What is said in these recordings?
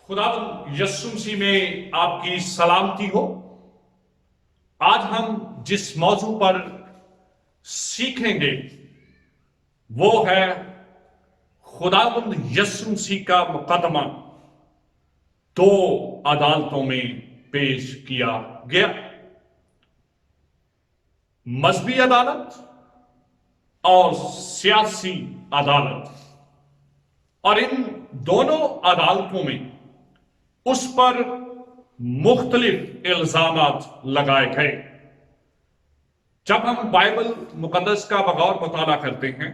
खुदावंद यीशु मसीह में आपकी सलामती हो। आज हम जिस मौजू पर सीखेंगे वो है खुदावंद यीशु मसीह का मुकदमा दो अदालतों में पेश किया गया, मजहबी अदालत और सियासी अदालत। और इन दोनों अदालतों में उस पर मुख्तलिफ इल्जामात लगाए गए। जब हम बाइबल मुकद्दस का बगौर मुताला करते हैं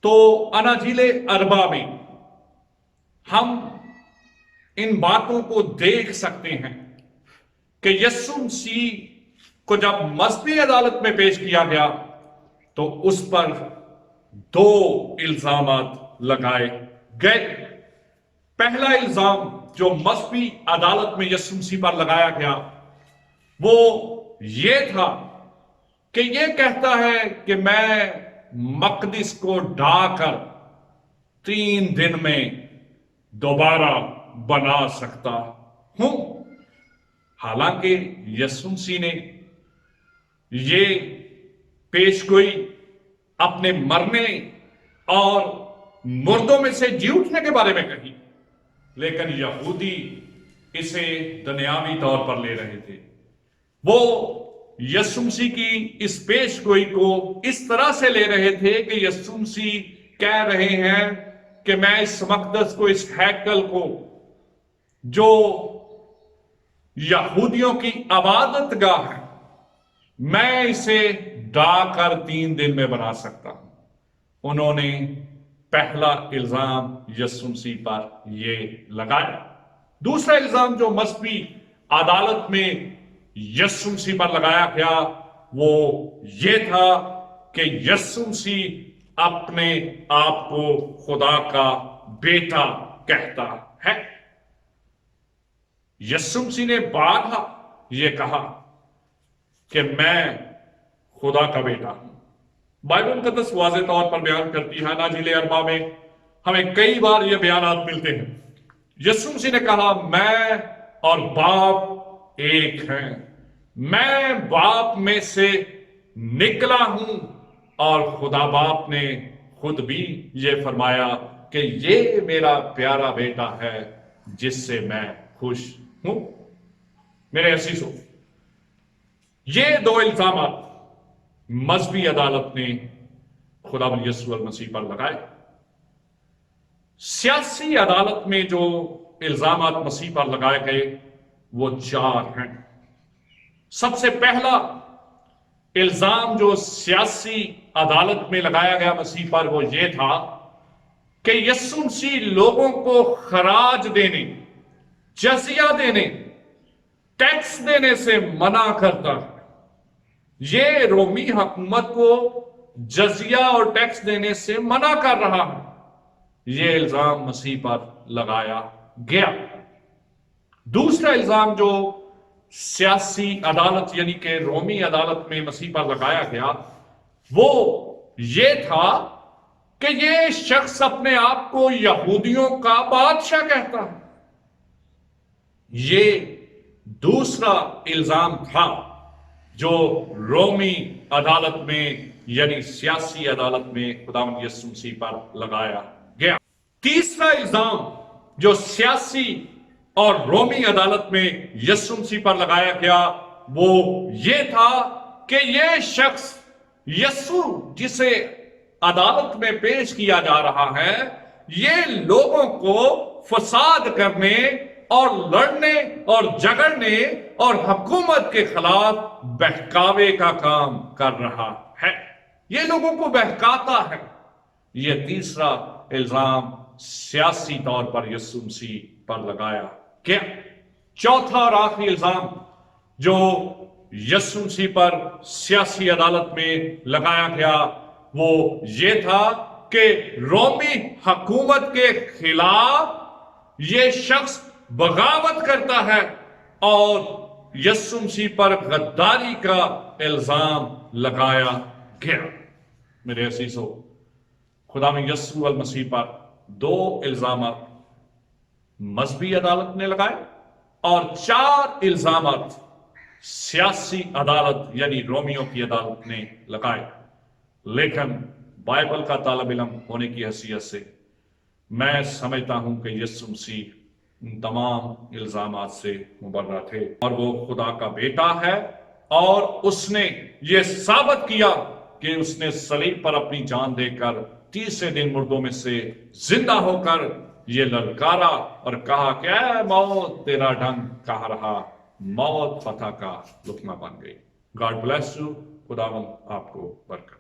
तो अनाजीले अरबा में हम इन बातों को देख सकते हैं कि यीशु मसीह को जब मजहबी अदालत में पेश किया गया तो उस पर दो इल्जामात लगाए गए। पहला इल्जाम जो मजहबी अदालत में यीशु मसीह पर लगाया गया वो ये था कि ये कहता है कि मैं मकदिस को ढाकर 3 दिन में दोबारा बना सकता हूं। हालांकि यीशु मसीह ने ये पेशगोई अपने मरने और मुर्दों में से जी उठने के बारे में कही, लेकिन यहूदी इसे दुनियावी तौर पर ले रहे थे। वो यीशु मसीह की इस पेशगोई को इस तरह से ले रहे थे कि यीशु मसीह कह रहे हैं कि मैं इस मकदस को, इस हैकल को, जो यहूदियों की इबादत गाह है, मैं इसे ढाकर 3 दिन में बना सकता हूं। उन्होंने पहला इल्जाम यीशु मसीह पर ये लगाया। दूसरा इल्जाम जो मजहबी अदालत में यीशु मसीह पर लगाया गया वो ये था कि यीशु मसीह अपने आप को खुदा का बेटा कहता है। यीशु मसीह ने बारहा ये कहा कि मैं खुदा का बेटा हूं। बाइबल मुकद्दस वाज़ेह तौर पर बयान करती है, नाजिले अरबा में हमें कई बार ये बयानात मिलते हैं। यीशु मसीह ने कहा मैं और बाप एक हैं, मैं बाप में से निकला हूं और खुदा बाप ने खुद भी ये फरमाया कि ये मेरा प्यारा बेटा है जिससे मैं खुश हूं। मेरे अजीजों, ये दो इल्जामात मजहबी अदालत ने खुदावंद यीशु मसीह पर लगाए। सियासी अदालत में जो इल्जामात मसीह पर लगाए गए वो 4 हैं। सबसे पहला इल्जाम जो सियासी अदालत में लगाया गया मसीह पर वो ये था कि यीशु मसीह लोगों को खराज देने, जजिया देने, टैक्स देने से मना करता है। ये रोमी हुकूमत को जजिया और टैक्स देने से मना कर रहा है। ये इल्जाम मसीह पर लगाया गया। दूसरा इल्जाम जो सियासी अदालत यानी कि रोमी अदालत में मसीह पर लगाया गया वो ये था कि ये शख्स अपने आप को यहूदियों का बादशाह कहता है। ये दूसरा इल्जाम था जो रोमी अदालत में यानी सियासी अदालत में खुदावंद यीशु मसीह पर लगाया गया। तीसरा इल्जाम जो सियासी और रोमी अदालत में यीशु मसीह पर लगाया गया वो ये था कि ये शख्स यीशु जिसे अदालत में पेश किया जा रहा है, ये लोगों को फसाद करने और लड़ने और झगड़ने और हुकूमत के खिलाफ बहकावे का काम कर रहा है। ये लोगों को बहकाता है। ये तीसरा इल्जाम सियासी तौर पर यीशु मसीह पर लगाया गया। चौथा और आखिरी इल्जाम जो यीशु मसीह पर सियासी अदालत में लगाया गया वो ये था कि रोमी हुकूमत के खिलाफ ये शख्स बगावत करता है और यीशु मसीह पर गद्दारी का इल्जाम लगाया गया। मेरे अजीजों, खुदा में यीशु मसीह पर 2 इल्जाम مذہبی عدالت نے لگائے اور 4 الزامات سیاسی عدالت یعنی رومیوں کی عدالت نے لگائے. لیکن بائبل کا طالب علم ہونے کی حیثیت سے میں سمجھتا ہوں کہ یسوع مسیح ان تمام الزامات سے مبرہ تھے اور وہ خدا کا بیٹا ہے، اور اس نے یہ ثابت کیا کہ اس نے صلیب پر اپنی جان دے کر تیسرے دن مردوں میں سے زندہ ہو کر یہ للکارا اور کہا کہ اے موت تیرا ڈنگ کہاں رہا، موت فتح کا لقمہ بن گئی. God bless you. خداوند آپ کو برکت.